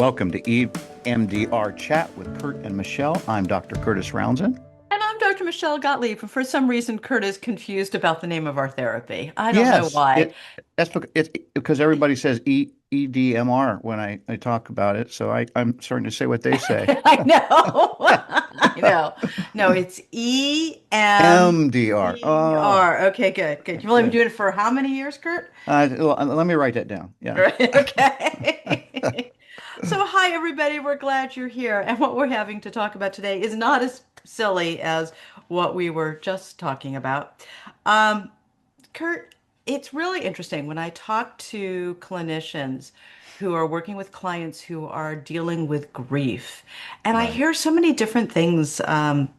Welcome to EMDR Chat with Curt and Michelle. I'm Dr. Curtis Roundsen. And I'm Dr. Michelle Gottlieb. For some reason, Kurt is confused about the name of our therapy. I don't know Yes, why. it's because everybody says EDMR when I talk about it, so I'm starting to say what they say. I know. I know. No, it's MDR. Oh, EMDR. Okay, good, good. You've only been good. doing it for how many years, Kurt? Let me write that down. Yeah. Right, okay. So, hi, everybody. We're glad you're here. And what we're having to talk about today is not as silly as what we were just talking about. Um, Kurt, it's really interesting when I talk to clinicians who are working with clients who are dealing with grief, and I Right. hear so many different things. And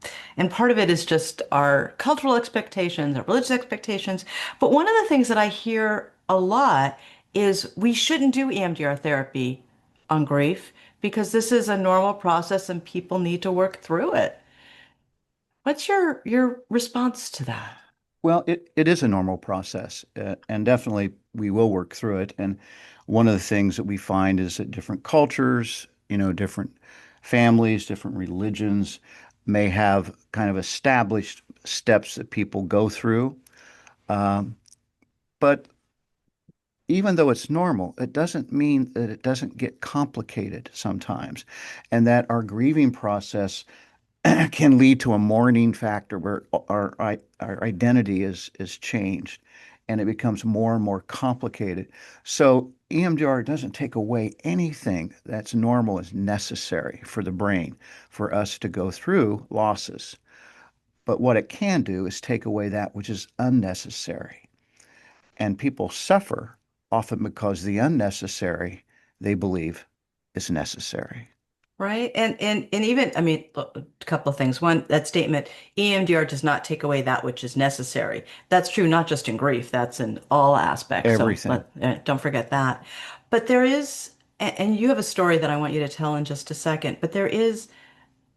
part of it is just our cultural expectations, our religious expectations. But one of the things that I hear a lot is we shouldn't do EMDR therapy on grief because this is a normal process and people need to work through it. What's your response to that? Well, it is a normal process, and definitely we will work through it. And one of the things that we find is that different cultures, different families, different religions may have kind of established steps that people go through. Um, but even though it's normal, it doesn't mean that it doesn't get complicated sometimes, and that our grieving process can lead to a mourning factor where our identity is changed and it becomes more and more complicated. So EMDR doesn't take away anything that's normal as necessary for the brain for us to go through losses. But what it can do is take away that which is unnecessary. And people suffer often because the unnecessary they believe is necessary. Right. And even, I mean, look, a couple of things. One, that statement, EMDR does not take away that which is necessary. That's true, not just in grief, that's in all aspects. So Everything. don't forget that. But there is, and you have a story that I want you to tell in just a second, but there is,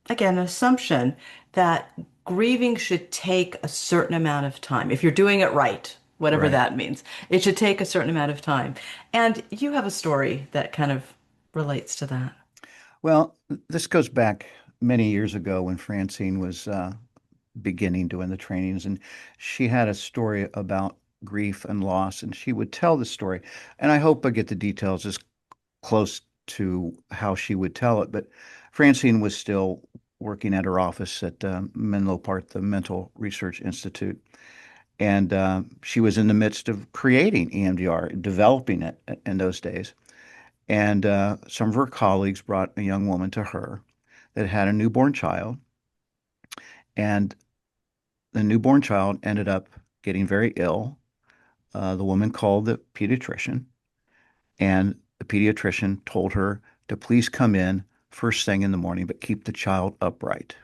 again, an assumption that grieving should take a certain amount of time. If you're doing it right, whatever Right. that means, it should take a certain amount of time. And you have a story that kind of relates to that. Well, this goes back many years ago when Francine was beginning doing the trainings, and she had a story about grief and loss, and she would tell the story. And I hope I get the details as close to how she would tell it. But Francine was still working at her office at Menlo Park, the Mental Research Institute, and she was in the midst of creating EMDR, developing it in those days. And some of her colleagues brought a young woman to her that had a newborn child, and the newborn child ended up getting very ill. The woman called the pediatrician, and the pediatrician told her to please come in first thing in the morning, but keep the child upright.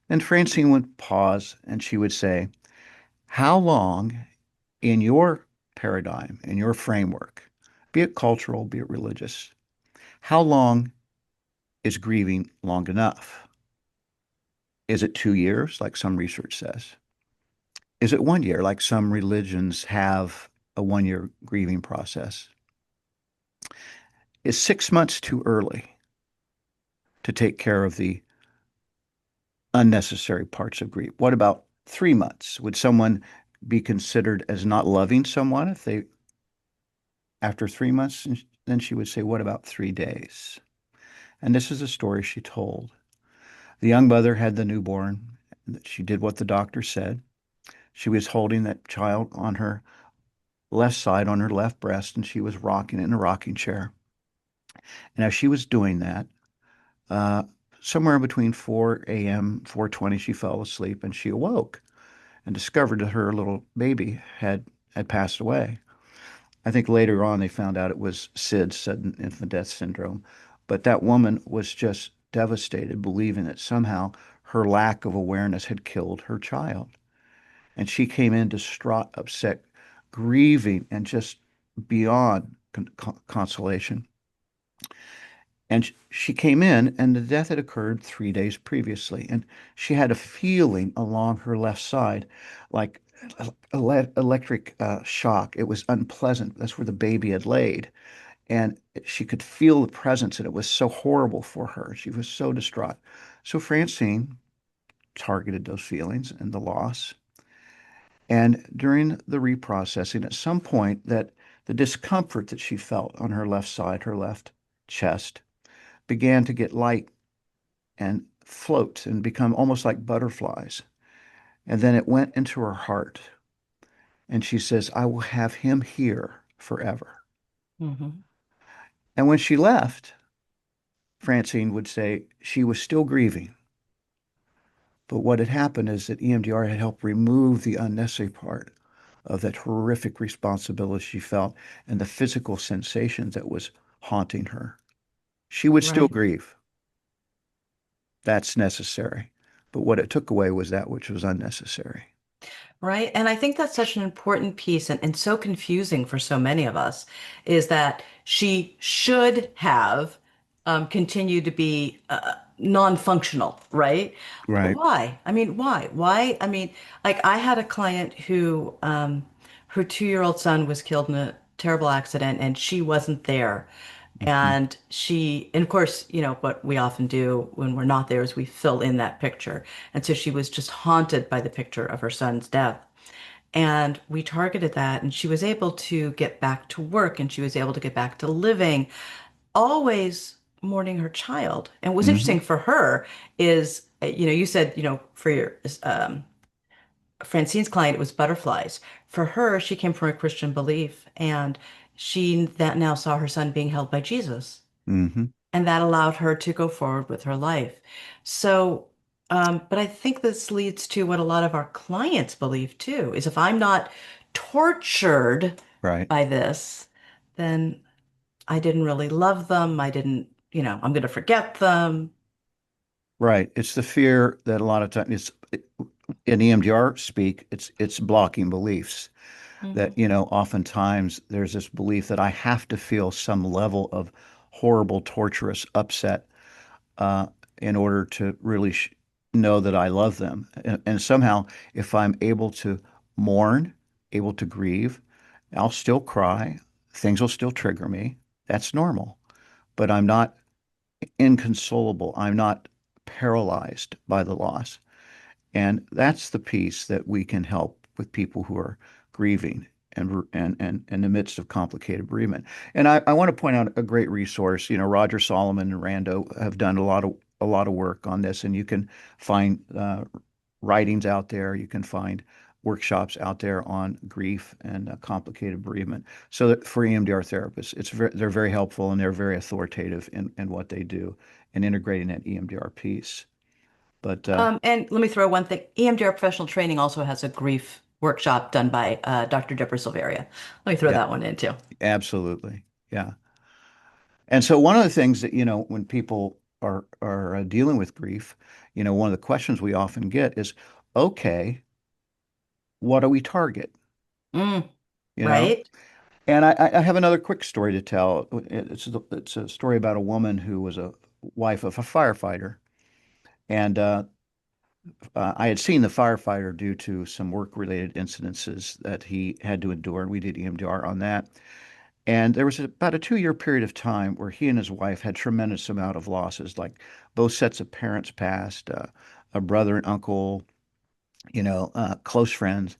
And Francine would pause and she would say, how long in your paradigm, in your framework, be it cultural, be it religious, how long is grieving long enough? Is it 2 years, like some research says? Is it 1 year, like some religions have a 1 year grieving process? Is 6 months too early to take care of the unnecessary parts of grief? What about 3 months? Would someone be considered as not loving someone if they, after 3 months? And then she would say, what about 3 days? And this is a story she told. The young mother had the newborn. She did what the doctor said. She was holding that child on her left side, on her left breast, and she was rocking in a rocking chair. And as she was doing that, uh, somewhere between 4 a.m., 4:20, she fell asleep and she awoke and discovered that her little baby had passed away. I think later on they found out it was SIDS, sudden infant death syndrome. But that woman was just devastated, believing that somehow her lack of awareness had killed her child. And she came in distraught, upset, grieving, and just beyond consolation. And she came in, and the death had occurred 3 days previously. And she had a feeling along her left side, like electric shock. It was unpleasant. That's where the baby had laid. and she could feel the presence, and it was so horrible for her. She was so distraught. So Francine targeted those feelings and the loss. And during the reprocessing, at some point, that the discomfort that she felt on her left side, her left chest, began to get light and float and become almost like butterflies. And then it went into her heart. And she says, I will have him here forever. Hmm. And when she left, Francine would say she was still grieving. But what had happened is that EMDR had helped remove the unnecessary part of that horrific responsibility she felt and the physical sensation that was haunting her. She would still Right. grieve. That's necessary. But what it took away was that which was unnecessary. Right. And I think that's such an important piece and so confusing for so many of us is that she should have continued to be non-functional, right? But Right. why? I mean, why? Why? I mean, like I had a client who her 2-year-old son was killed in a terrible accident and she wasn't there. Mhm. And of course, what we often do when we're not there is we fill in that picture. And so she was just haunted by the picture of her son's death. And we targeted that, and she was able to get back to work and she was able to get back to living, always mourning her child. And what's Mhm. interesting for her is, you said, for your Francine's client, it was butterflies. For her, she came from a Christian belief, and she that now saw her son being held by Jesus Mhm. and that allowed her to go forward with her life. So, but I think this leads to what a lot of our clients believe too, is if I'm not tortured Right. by this, then I didn't really love them. I didn't, I'm going to forget them. Right. It's the fear that a lot of times it's in EMDR speak, it's blocking beliefs. Mhm. That, oftentimes there's this belief that I have to feel some level of horrible, torturous upset uh, in order to really know that I love them. And somehow, if I'm able to mourn, able to grieve, I'll still cry. Things will still trigger me. That's normal. But I'm not inconsolable. I'm not paralyzed by the loss. And that's the piece that we can help with people who are grieving and in the midst of complicated bereavement. And I want to point out a great resource. Roger Solomon and Rando have done a lot of work on this, and you can find writings out there. You can find workshops out there on grief and complicated bereavement. So that for EMDR therapists, they're very helpful and they're very authoritative in what they do in integrating that EMDR piece. But And let me throw one thing. EMDR professional training also has a grief workshop done by Dr. Deborah Silveria. Let me throw yeah, that one in too. absolutely. Yeah. And so one of the things that, when people are dealing with grief, one of the questions we often get is, okay, what do we target? Mm, You know? right? And I have another quick story to tell. It's a story about a woman who was a wife of a firefighter. And I had seen the firefighter due to some work-related incidences that he had to endure, and we did EMDR on that. And there was about a 2-year period of time where he and his wife had tremendous amount of losses, like both sets of parents passed, a brother and uncle, close friends.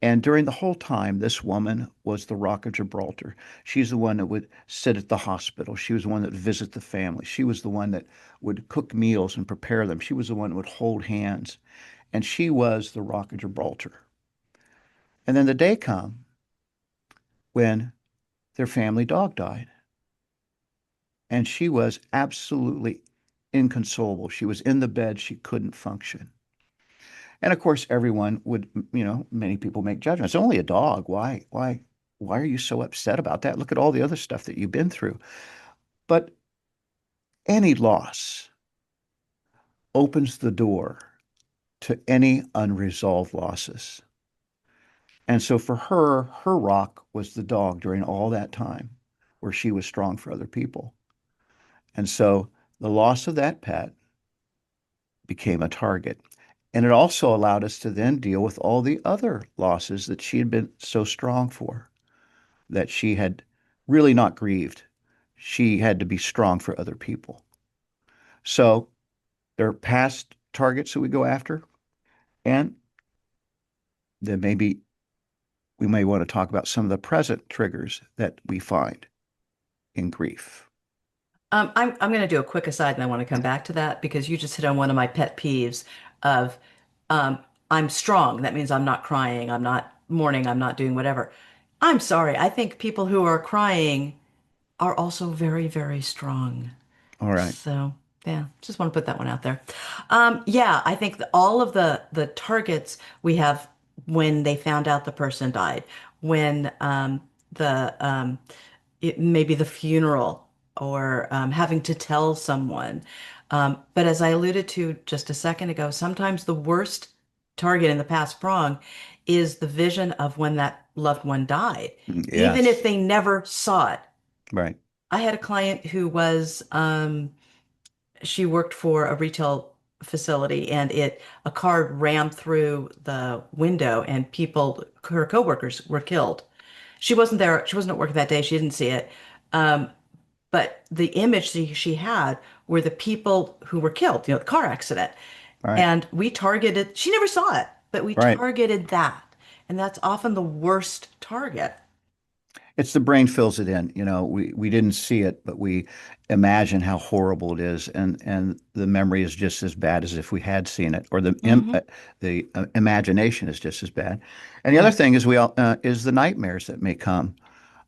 And during the whole time, this woman was the Rock of Gibraltar. She's the one that would sit at the hospital. She was the one that would visit the family. She was the one that would cook meals and prepare them. She was the one that would hold hands. And she was the Rock of Gibraltar. And then the day come when their family dog died. And she was absolutely inconsolable. She was in the bed. She couldn't function. And of course, everyone would, many people make judgments. It's only a dog. Why are you so upset about that? Look at all the other stuff that you've been through. But any loss opens the door to any unresolved losses. And so for her, her rock was the dog during all that time where she was strong for other people. And so the loss of that pet became a target. And it also allowed us to then deal with all the other losses that she had been so strong for, that she had really not grieved. she had to be strong for other people. So there are past targets that we go after, and then maybe we may want to talk about some of the present triggers that we find in grief. I'm going to do a quick aside and I want to come back to that because you just hit on one of my pet peeves of um, I'm strong. That means I'm not crying, I'm not mourning, I'm not doing whatever. I'm sorry. I think people who are crying are also very, very strong. All right. So yeah, just want to put that one out there. Yeah, I think all of the targets we have when they found out the person died, when the maybe the funeral or having to tell someone. But as I alluded to just a second ago, sometimes the worst target in the past prong is the vision of when that loved one died, even if Yes. they never saw it. Right. I had a client who was she worked for a retail facility and a car rammed through the window and people, her coworkers were killed. She wasn't there, she wasn't at work that day, she didn't see it. Um, but the image she had were the people who were killed, the car accident. Right. And we targeted, she never saw it, but we Right. targeted that. And that's often the worst target. It's the brain fills it in. We didn't see it, but we imagine how horrible it is, and the memory is just as bad as if we had seen it, or Hmm. the imagination is just as bad. And the other Right. thing is the nightmares that may come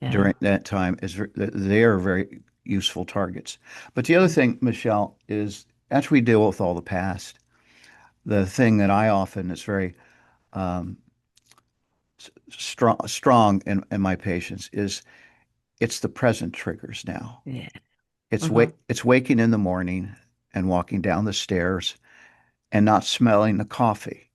Yeah. during that time they are very useful targets. But the other thing, Michelle, is as we deal with all the past, the thing that I often is very um, strong in my patients is it's the present triggers now. Yeah. It's Hmm. it's waking in the morning and walking down the stairs and not smelling the coffee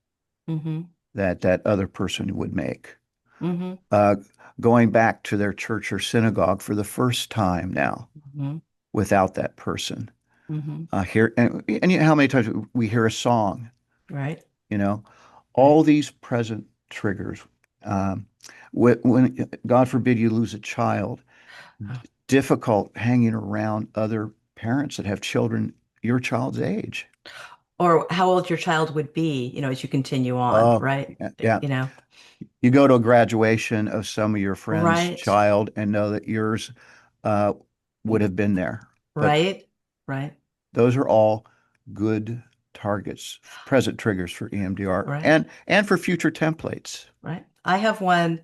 Hmm. that other person would make. Hmm. Uh, Going back to their church or synagogue for the first time now Hmm. without that person. Hmm. And how many times we hear a song, Right. you know, Right. all these present triggers. Um, when God forbid you lose a child, Oh. difficult hanging around other parents that have children your child's age. Or how old your child would be, as you continue on, Oh, right? yeah, yeah. You know, You go to a graduation of some of your friends' right, child and know that yours uh, would have been there. But right, right, those are all good targets, present triggers for EMDR right, and for future templates. right. I have one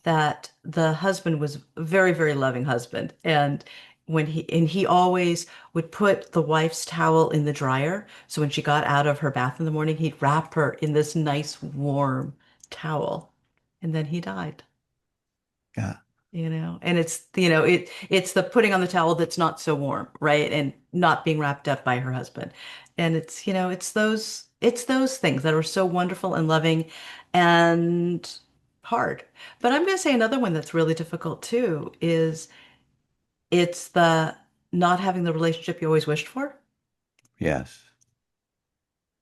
that the husband was a very, very loving husband. And he always would put the wife's towel in the dryer. So when she got out of her bath in the morning, he'd wrap her in this nice warm towel. And then he died. Yeah, And it's the putting on the towel that's not so warm, right? And not being wrapped up by her husband. And it's those things that are so wonderful and loving and hard. But I'm going to say another one that's really difficult too is it's the not having the relationship you always wished for. yes.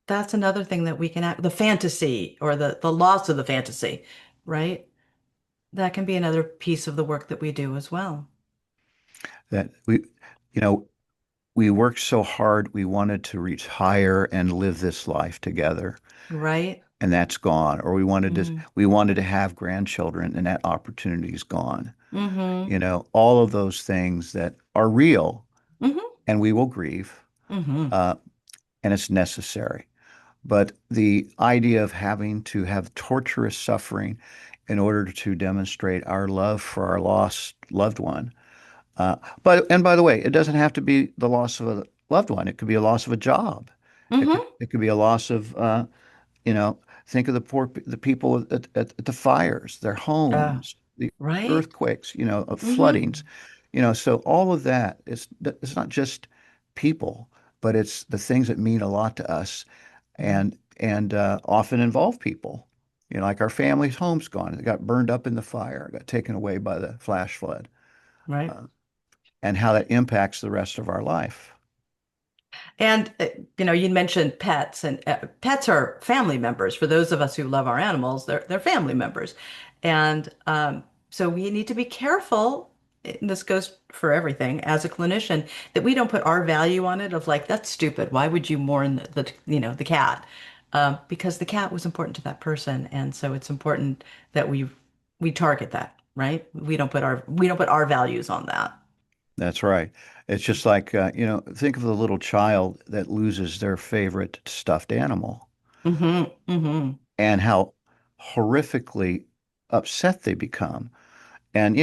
That's another thing that we can have, the fantasy or the loss of the fantasy, right? That can be another piece of the work that we do as well. That you know, we worked so hard. We wanted to reach higher and live this life together, Right? and that's gone. Or Mm. we wanted to have grandchildren, and that opportunity is gone. Mm-hmm. All of those things that are real, Mm-hmm. and we will grieve, Mm-hmm. uh, and it's necessary. But the idea of having to have torturous suffering in order to demonstrate our love for our lost loved one. And by the way, it doesn't have to be the loss of a loved one. It could be a loss of a job. Mm-hmm. It could be a loss of you know, think of the people at the fires, their homes, the Right? earthquakes, of Mm-hmm. floodings, so all of that is it's not just people, but it's the things that mean a lot to us Right. and often involve people. Like our family's home's gone. It got burned up in the fire, got taken away by the flash flood, Right. uh, and how that impacts the rest of our life. And you mentioned pets, and pets are family members. For those of us who love our animals, they're family members, and so we need to be careful. and this goes for everything as a clinician, that we don't put our value on it of like, that's stupid. Why would you mourn the cat? Because the cat was important to that person. And so it's important that we target that, right? We don't put our values on that. That's right. It's just like, think of the little child that loses their favorite stuffed animal Hmm. Hmm. and how horrifically upset they become. And,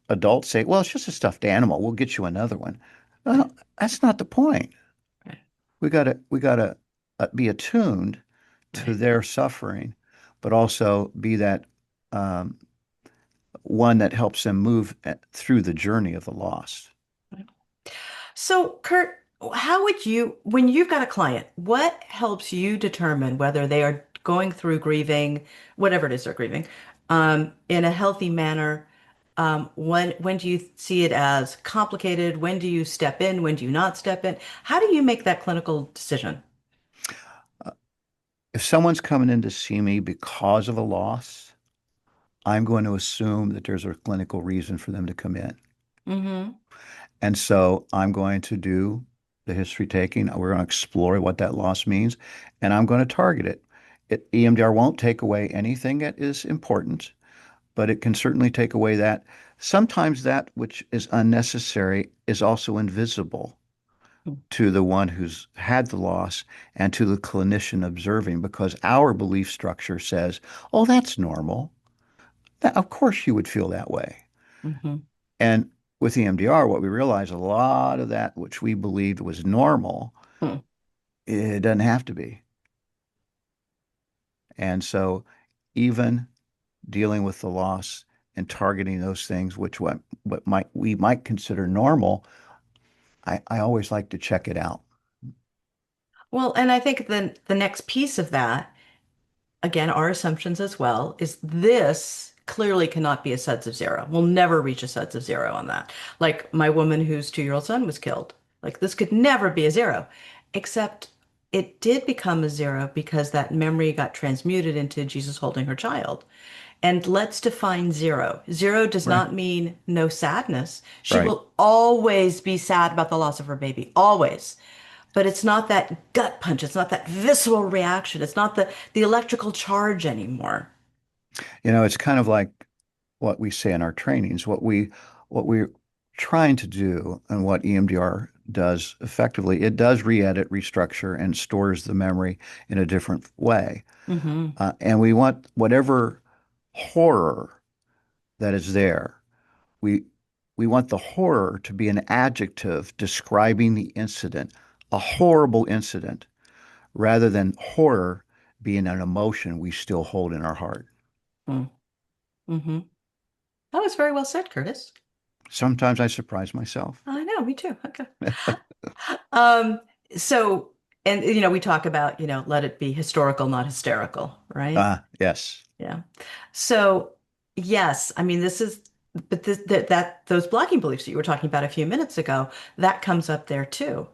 adults say, well, it's just a stuffed animal. We'll get you another one. Right. Well, that's not the point. Right. We gotta be attuned to Right. their suffering, but also be that um, one that helps them move through the journey of the loss. Right. So, Curt, how would you, when you've got a client, what helps you determine whether they are going through grieving, whatever it is they're grieving, in a healthy manner? When do you see it as complicated? When do you step in? When do you not step in? How do you make that clinical decision? If someone's coming in to see me because of a loss, I'm going to assume that there's a clinical reason for them to come in. Mm-hmm. And so I'm going to do the history taking. We're going to explore what that loss means, and I'm going to target it. EMDR won't take away anything that is important, but it can certainly take away that. Sometimes that which is unnecessary is also invisible to the one who's had the loss and to the clinician observing because our belief structure says, oh, that's normal. Of course you would feel that way. Mm-hmm. And with EMDR, what we realize a lot of that which we believed was normal, Hmm. it doesn't have to be. And so even dealing with the loss and targeting those things which what might we might consider normal, I always like to check it out. Well, and I think then the next piece of that, again, our assumptions as well, is this clearly cannot be a suds of zero. We'll never reach a suds of zero on that. Like my woman whose 2-year-old son was killed. Like this could never be a zero, except it did become a zero because that memory got transmuted into Jesus holding her child. And let's define zero. Zero does Right. not mean no sadness. She Right. will always be sad about the loss of her baby, always. But it's not that gut punch. It's not that visceral reaction. It's not the electrical charge anymore. It's kind of like what we say in our trainings, what we're trying to do and what EMDR does effectively, it does re-edit, restructure, and stores the memory in a different way. Hmm. And we want whatever horror that is there, we we want the horror to be an adjective describing the incident, a horrible incident, rather than horror being an emotion we still hold in our heart. Mm-hmm. That was very well said, Curtis. Sometimes I surprise myself. I know, me too. Okay. Um, so, and we talk about, let it be historical, not hysterical, right? Ah, yes. Yeah. So, yes, I mean, but those blocking beliefs that you were talking about a few minutes ago, that comes up there too.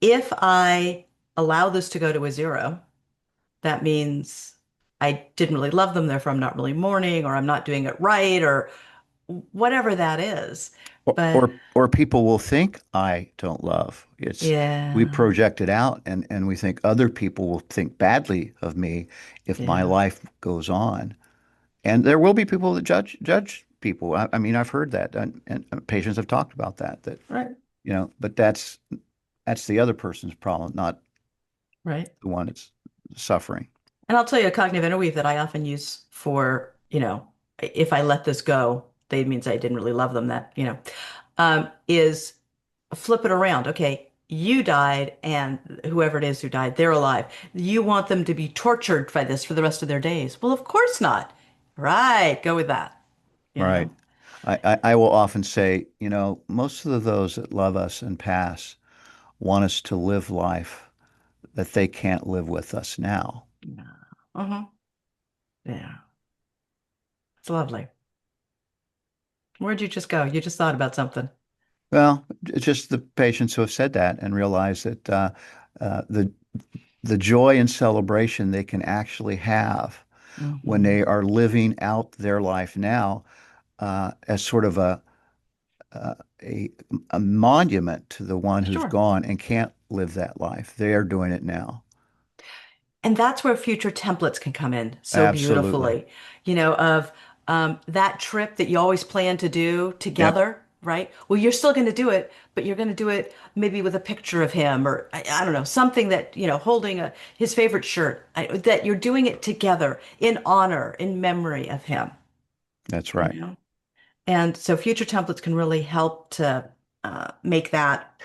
If I allow this to go to a zero, that means I didn't really love them, therefore I'm not really mourning, or I'm not doing it right, or whatever that is. Or, But or or people will think I don't love. We yeah, project it out and we think other people will think badly of me if my yeah, life goes on. And there will be people that judge people. I mean, I've heard that and patients have talked about that, right, but that's the other person's problem, not right. the one that's suffering. And I'll tell you a cognitive interweave that I often use for, if I let this go, that means I didn't really love them, is flip it around. Okay, you died, and whoever it is who died, they're alive. You want them to be tortured by this for the rest of their days. Well, of course not. Right, go with that, you Right. know? I will often say, most of those that love us and pass want us to live life that they can't live with us now. Yeah. Uh-huh. Yeah. It's lovely. Where'd you just go? You just thought about something. Well, it's just the patients who have said that and realize that uh, the the joy and celebration they can actually have when Hmm. they are living out their life now as sort of a a monument to the one who's Sure. gone and can't live that life. They are doing it now. And that's where future templates can come in so Absolutely. beautifully, of that trip that you always plan to do Yep, together, right? Well, you're still going to do it, but you're going to do it maybe with a picture of him or I don't know, something that, holding his favorite shirt, that you're doing it together in honor, in memory of him, that's you right. know? And so future templates can really help to make that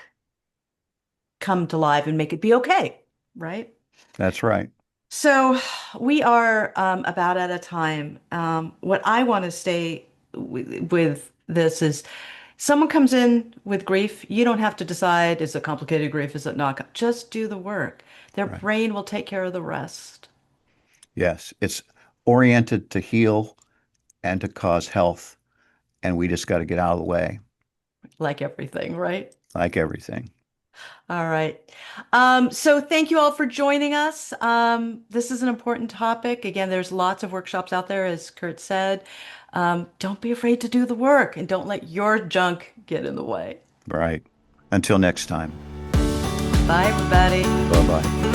come to life and make it be okay, right? That's right. So we are about out of time. What I want to say with this is someone comes in with grief, you don't have to decide is it complicated grief, is it not? Just do the work. Their Right. brain will take care of the rest, Yes, it's oriented to heal and to cause health, and we just got to get out of the way, like everything, right? like everything. All right. So thank you all for joining us. This is an important topic. Again, there's lots of workshops out there, as Curt said. Don't be afraid to do the work and don't let your junk get in the way. Right. Until next time. Bye, everybody. Bye bye.